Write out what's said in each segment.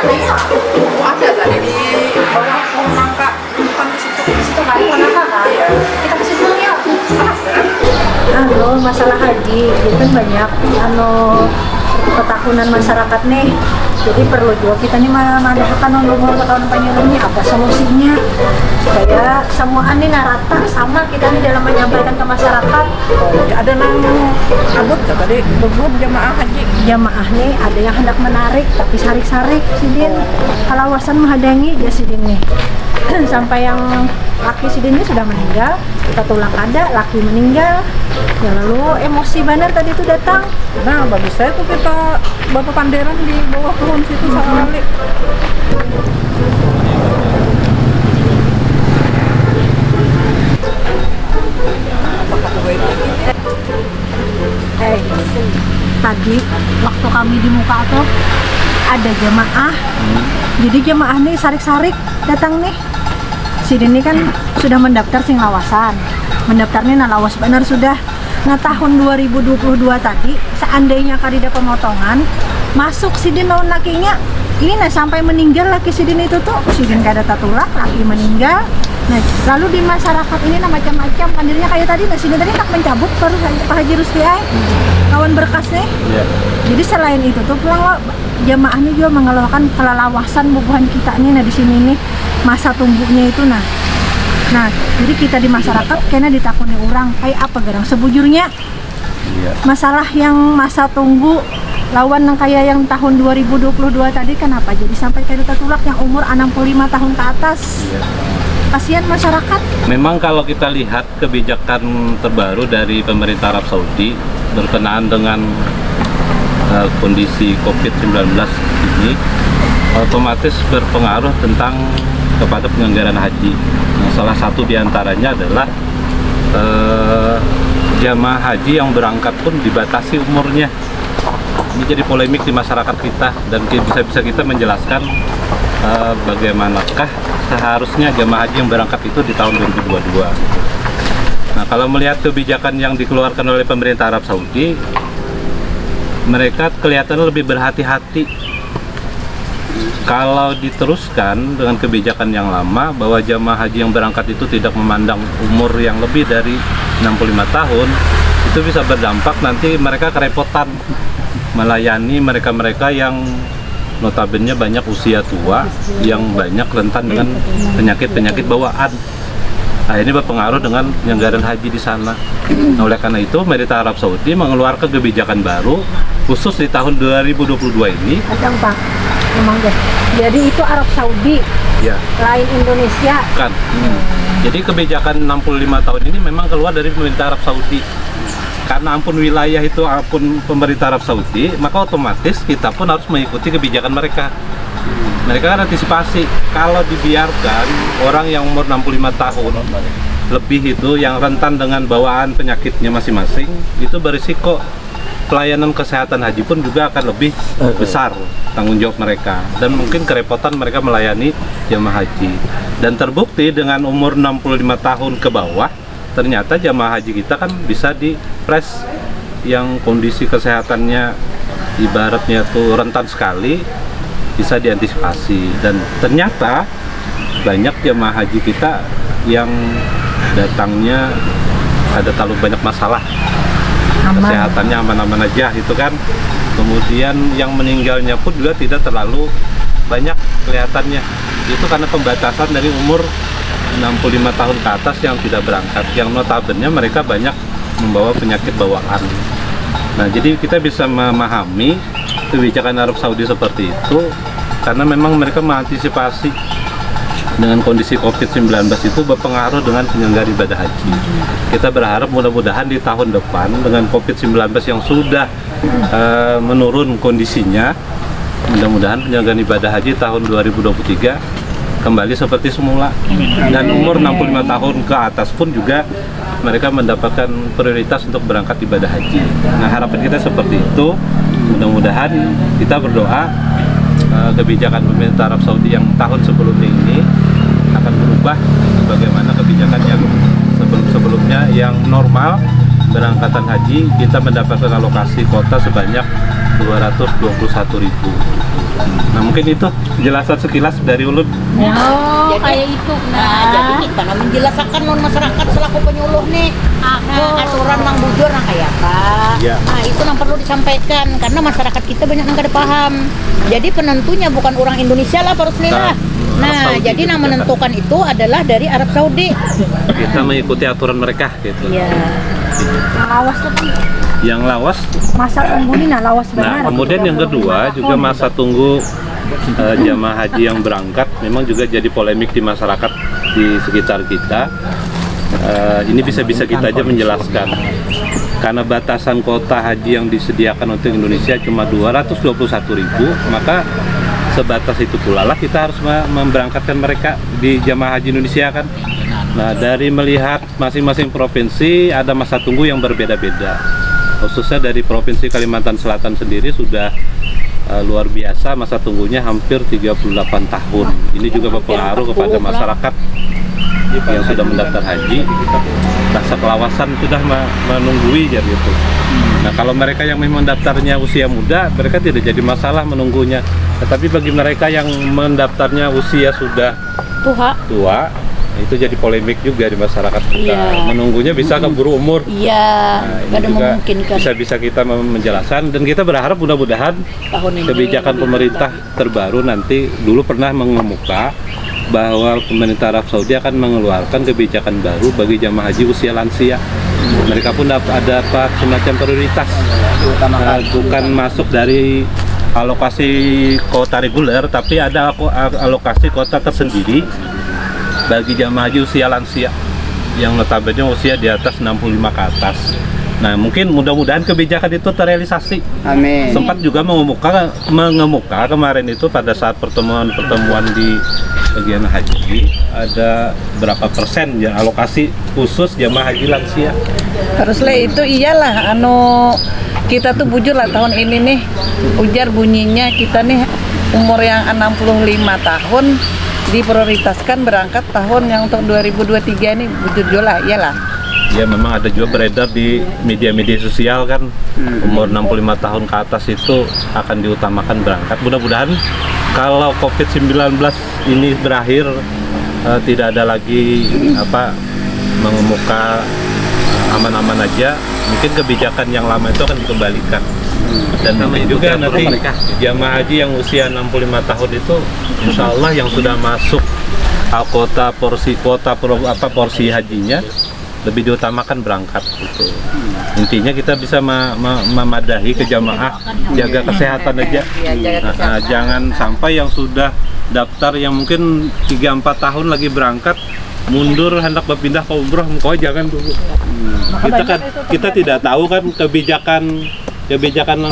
Ada tadi di bawah pohon nangka, bukan di situ kali pohon nangka kan? Kita ke situ ya. Masalah haji itu kan banyak ketakunan masyarakat nih. Jadi perlu juga kita nih mengadakan umur tahun penyuluhnya apa solusinya supaya semua ini rata sama kita nih dalam menyampaikan ke masyarakat. Ada nang abut tadi bebut jamaah haji. Jamaah nih ada yang hendak menarik tapi sarik-sarik sidin kalawasan menghadangi ya sidin nih. Sampai yang laki sidin ini sudah meninggal, kita tulak ada laki meninggal ya, lalu emosi benar tadi itu datang. Nah bagus saya tuh kita bapak panderan di bawah pohon situ sekali. Tadi waktu kami di muka tuh ada jamaah, jadi jamaah nih sarik-sarik datang nih. Sidin ini kan sudah mendaftar sing lawasan, mendaftarnya nah lawas benar sudah. Nah tahun 2022 tadi seandainya kadida pemotongan masuk sidin lawan lakinya ini nah sampai meninggal laki sidin itu tuh sidin kada tatulak laki meninggal. Nah lalu di masyarakat ini nah macam-macam pandirnya kayak tadi nah sidin tadi tak mencabut baru Pak Haji Rusdi kawan berkasnya. Jadi selain itu tuh pulang jamaah ini juga mengeluarkan kelelawasan bubuhan kita nih nah di sini nih masa tunggunya itu nah. Nah, jadi kita di masyarakat kena ditakuni orang kayak apa garang sebujurnya. Masalah yang masa tunggu lawan yang kayak yang tahun 2022 tadi kenapa jadi sampai kayak tertulak yang umur 65 tahun ke atas. Kasihan masyarakat. Memang kalau kita lihat kebijakan terbaru dari pemerintah Arab Saudi berkenaan dengan kondisi COVID-19 ini otomatis berpengaruh tentang kepada penyelenggaraan haji. Nah, salah satu diantaranya adalah jamaah haji yang berangkat pun dibatasi umurnya. Ini jadi polemik di masyarakat kita dan bisa kita menjelaskan bagaimanakah seharusnya jamaah haji yang berangkat itu di tahun 2022. Nah, kalau melihat kebijakan yang dikeluarkan oleh pemerintah Arab Saudi, mereka kelihatan lebih berhati-hati. Kalau diteruskan dengan kebijakan yang lama bahwa jamaah haji yang berangkat itu tidak memandang umur yang lebih dari 65 tahun, itu bisa berdampak nanti mereka kerepotan melayani mereka-mereka yang notabene banyak usia tua, yang banyak rentan dengan penyakit-penyakit bawaan. Nah, ini berpengaruh dengan penyelenggaraan haji di sana. Nah, oleh karena itu, pemerintah Arab Saudi mengeluarkan kebijakan baru khusus di tahun 2022 ini. Kadang Pak, memang deh. Jadi itu Arab Saudi, Ya. lain Indonesia. Kan. Jadi kebijakan 65 tahun ini memang keluar dari pemerintah Arab Saudi. Karena ampun wilayah itu ampun pemerintah Arab Saudi, maka otomatis kita pun harus mengikuti kebijakan mereka. Mereka kan antisipasi kalau dibiarkan orang yang umur 65 tahun lebih itu yang rentan dengan bawaan penyakitnya masing-masing itu berisiko pelayanan kesehatan haji pun juga akan lebih besar tanggung jawab mereka dan mungkin kerepotan mereka melayani jamaah haji. Dan terbukti dengan umur 65 tahun ke bawah ternyata jamaah haji kita kan bisa di-press yang kondisi kesehatannya ibaratnya tuh rentan sekali bisa diantisipasi dan ternyata banyak jamaah haji kita yang datangnya ada terlalu banyak masalah kesehatannya aman-aman aja itu kan, kemudian yang meninggalnya pun juga tidak terlalu banyak kelihatannya itu karena pembatasan dari umur 65 tahun ke atas yang tidak berangkat yang notabene mereka banyak membawa penyakit bawaan. Nah jadi kita bisa memahami kebijakan Arab Saudi seperti itu karena memang mereka mengantisipasi dengan kondisi COVID-19 itu berpengaruh dengan penyelenggaraan ibadah haji. Kita berharap mudah-mudahan di tahun depan dengan COVID-19 yang sudah menurun kondisinya, mudah-mudahan penyelenggaraan ibadah haji tahun 2023 kembali seperti semula dan umur 65 tahun ke atas pun juga mereka mendapatkan prioritas untuk berangkat ibadah haji. Nah harapan kita seperti itu. Mudah-mudahan kita berdoa kebijakan pemerintah Arab Saudi yang tahun sebelumnya ini akan berubah bagaimana kebijakan yang sebelum-sebelumnya yang normal berangkatan haji kita mendapatkan alokasi kuota sebanyak 221.000. Nah, mungkin itu penjelasan sekilas dari Ulun. Oh, kayak itu. Jadi kita nak menjelaskan non masyarakat selaku penyuluh nih. Nah, aturan nang bujur nang kayak apa. Ya. Nah, itu yang perlu disampaikan karena masyarakat kita banyak yang kada paham. Jadi penentunya bukan orang Indonesia lah, Pak Rusli lah. Nah, Saudi jadi yang gitu, menentukan itu adalah dari Arab Saudi. Kita mengikuti aturan mereka gitu. Iya. Lawas tuh Yang lawas. masa tunggu nih, nah lawas Nah, benar. kemudian yang kedua juga masa tunggu jamaah haji yang berangkat memang juga jadi polemik di masyarakat di sekitar kita. Ini bisa-bisa kita aja menjelaskan. Karena batasan kuota haji yang disediakan untuk Indonesia cuma 221.000, maka sebatas itu pula lah kita harus memberangkatkan mereka di jamaah haji Indonesia kan. Nah, dari melihat masing-masing provinsi ada masa tunggu yang berbeda-beda. Khususnya dari Provinsi Kalimantan Selatan sendiri sudah luar biasa, masa tunggunya hampir 38 tahun. Ini juga berpengaruh kepada masyarakat yang sudah mendaftar haji. Rasa kelawasan sudah menunggui jadi gitu. Nah, kalau mereka yang memang daftarnya usia muda, mereka tidak jadi masalah menunggunya. Tetapi bagi mereka yang mendaftarnya usia sudah tua, itu jadi polemik juga di masyarakat kita. Iya. Menunggunya bisa keburu umur. Iya, Nah, ini kada juga memungkinkan bisa kita menjelaskan, dan kita berharap mudah-mudahan tahun ini. kebijakan pemerintah terbaru nanti, dulu pernah mengemuka bahwa pemerintah Arab Saudi akan mengeluarkan kebijakan baru bagi jamaah haji usia lansia. Mereka pun ada semacam prioritas, bukan masuk dari alokasi kuota reguler, tapi ada alokasi kuota tersendiri bagi jamaah haji usia lansia yang notabene usia di atas 65 ke atas. Nah, mungkin mudah-mudahan kebijakan itu terrealisasi. Amin. Sempat juga mengemuka kemarin itu pada saat pertemuan di bagian haji, ada berapa persen ya alokasi khusus jamaah haji lansia. Haruslah itu iyalah kita tuh bujur lah tahun ini nih, ujar bunyinya kita nih umur yang 65 tahun diprioritaskan berangkat tahun yang untuk 2023 nih, bujur juga iyalah. Ya, memang ada juga beredar di media-media sosial kan, umur 65 tahun ke atas itu akan diutamakan berangkat. Mudah-mudahan kalau COVID-19 ini berakhir, tidak ada lagi mengemuka, aman-aman aja, mungkin kebijakan yang lama itu akan dikembalikan. Dan mungkin juga nanti jamaah haji yang usia 65 tahun itu insya Allah yang sudah masuk porsi hajinya lebih diutamakan berangkat gitu. Intinya kita bisa memadahi ke jamaah, jaga kesehatan aja. Jangan sampai yang sudah daftar yang mungkin 3-4 tahun lagi berangkat mundur hendak berpindah ke umroh, jangan dulu. Kita tidak tahu kan kebijakan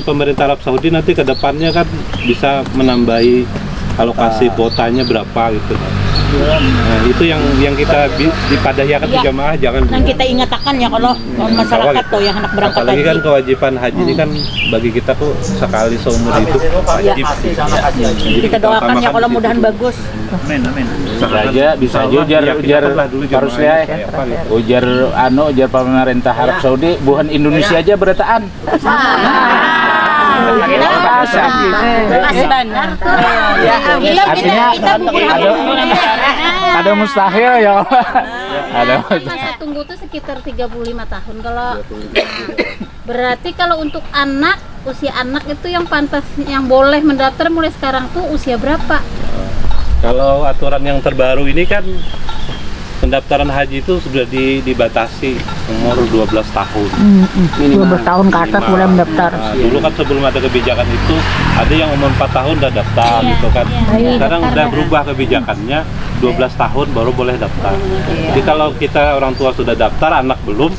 pemerintah Arab Saudi nanti ke depannya kan bisa menambahi alokasi kuotanya berapa gitu. Nah, itu yang kita dipadahiakan ke jamaah, jangan Yang kita ingatkan ya kalau masyarakat tuh yang hendak berangkat apalagi haji. kan kewajiban haji ini kan bagi kita tuh sekali seumur hidup wajib. Kita doakan ya kalau mudahan bagus. Bisa aja ujar harus ya ujar pemerintah Arab Saudi bukan Indonesia aja berataan. Masih benar tuh. Artinya ada mustahil ya. Ada Masa tunggu tuh sekitar 35 tahun. Kalau berarti kalau untuk anak, usia anak itu yang pantas, yang boleh mendaftar mulai sekarang tuh usia berapa? Kalau aturan yang terbaru ini kan pendaftaran haji itu sudah dibatasi umur 12 tahun. 12 tahun ke atas boleh mendaftar. Nah, dulu kan sebelum ada kebijakan itu ada yang umur 4 tahun udah daftar gitu kan. Sekarang udah berubah kebijakannya, 12 tahun baru boleh daftar. Jadi kalau kita orang tua sudah daftar, anak belum,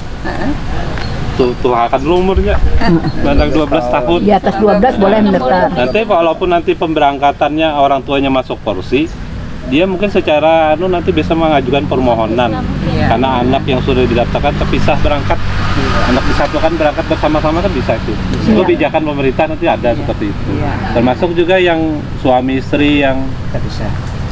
tuakan dulu umurnya. Bandang 12 tahun. Di atas 12 boleh mendaftar. Nanti walaupun nanti pemberangkatannya orang tuanya masuk porsi, dia mungkin secara nanti bisa mengajukan permohonan karena anak yang sudah didaftarkan terpisah berangkat, anak disatukan berangkat bersama-sama kan bisa itu. Kebijakan pemerintah nanti ada seperti itu. Termasuk juga yang suami istri yang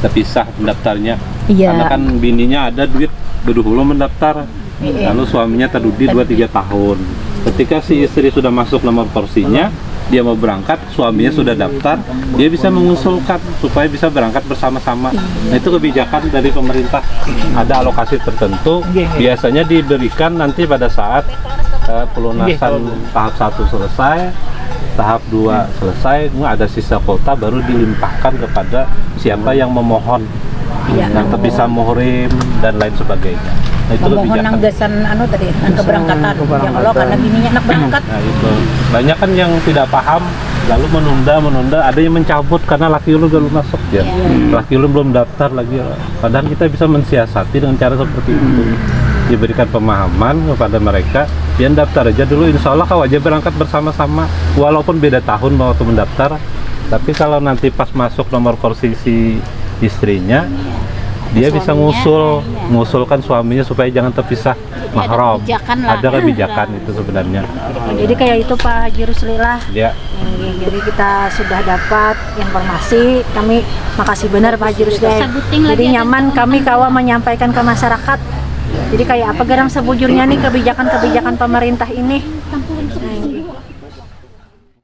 terpisah pendaftarnya, karena kan bininya ada duit berdahulu mendaftar, lalu suaminya terdudi 2-3 tahun. Ketika si istri sudah masuk nomor porsinya, dia mau berangkat, suaminya sudah daftar, dia bisa mengusulkan supaya bisa berangkat bersama-sama. Nah, itu kebijakan dari pemerintah. Ada alokasi tertentu, biasanya diberikan nanti pada saat pelunasan tahap 1 selesai, tahap 2 selesai, ada sisa kuota baru dilimpahkan kepada siapa yang memohon, yang bisa muhrim dan lain sebagainya. Nah, itu Memohon kebijakan. nanggasan tadi, keberangkatan. Ya Allah karena bininya anak berangkat. Nah, itu banyak kan yang tidak paham lalu menunda, ada yang mencabut karena laki lu belum masuk ya. Laki lu belum daftar lagi. Padahal kita bisa mensiasati dengan cara seperti itu. Diberikan pemahaman kepada mereka, yang daftar aja dulu, insya Allah kau aja berangkat bersama-sama walaupun beda tahun waktu mendaftar. Tapi kalau nanti pas masuk nomor kursi si istrinya, dia bisa ngusulkan suaminya supaya jangan terpisah mahram. Ada kebijakan itu sebenarnya. Jadi kayak itu Pak Haji Ruslilah. Ya. Jadi kita sudah dapat informasi. Kami makasih benar Pak Haji Ruslilah. Jadi nyaman kami kawa menyampaikan ke masyarakat. Jadi kayak apa gerang sebujurnya nih kebijakan-kebijakan pemerintah ini.